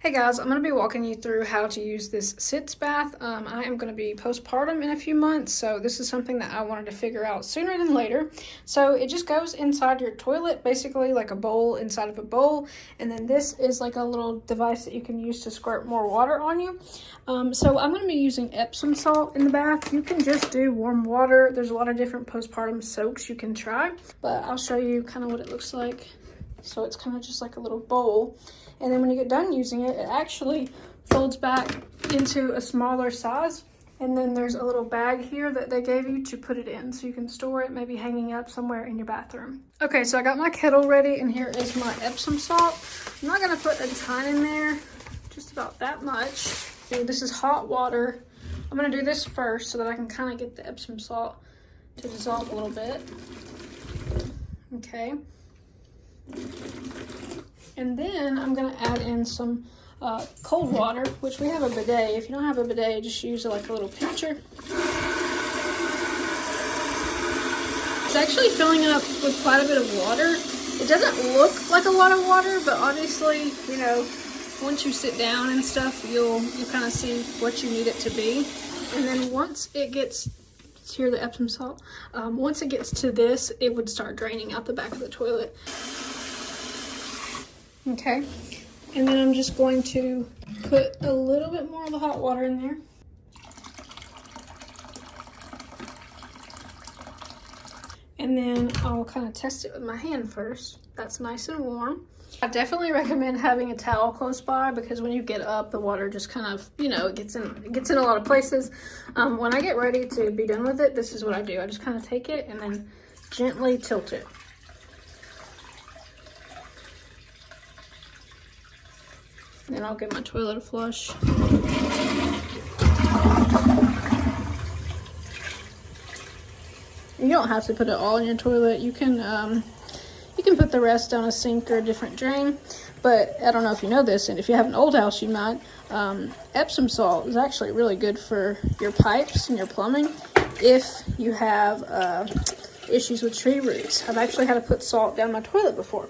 Hey guys, I'm going to be walking you through how to use this Sitz bath. I am going to be postpartum in a few months, so this is something that I wanted to figure out sooner than later. So it just goes inside your toilet, basically like a bowl inside of a bowl, and then this is like a little device that you can use to squirt more water on you. So I'm going to be using Epsom salt in the bath. You can just do warm water. There's a lot of different postpartum soaks you can try, but I'll show you kind of what it looks like. So it's kind of just like a little bowl. And then when you get done using it, it actually folds back into a smaller size. And then there's a little bag here that they gave you to put it in. So you can store it maybe hanging up somewhere in your bathroom. Okay, so I got my kettle ready and here is my Epsom salt. I'm not gonna put a ton in there, just about that much. And this is hot water. I'm gonna do this first so that I can kind of get the Epsom salt to dissolve a little bit. Okay. And then I'm going to add in some cold water, which we have a bidet. If you don't have a bidet, just use like a little pitcher. It's actually filling up with quite a bit of water. It doesn't look like a lot of water, but obviously, you know, once you sit down and stuff, you'll kind of see what you need it to be. And then once it gets, here the Epsom salt, once it gets to this, it would start draining out the back of the toilet. Okay, and then I'm just going to put a little bit more of the hot water in there. And then I'll kind of test it with my hand first. That's nice and warm. I definitely recommend having a towel close by because when you get up, the water just kind of, you know, it gets in a lot of places. When I get ready to be done with it, this is what I do. I just kind of take it and then gently tilt it. Then I'll give my toilet a flush. You don't have to put it all in your toilet. You can put the rest down a sink or a different drain. But I don't know if you know this, and if you have an old house, you might. Epsom salt is actually really good for your pipes and your plumbing if you have issues with tree roots. I've actually had to put salt down my toilet before.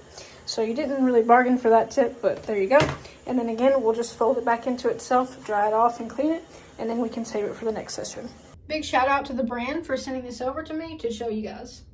So you didn't really bargain for that tip, but there you go. And then again, we'll just fold it back into itself, dry it off and clean it, and then we can save it for the next session. Big shout out to the brand for sending this over to me to show you guys.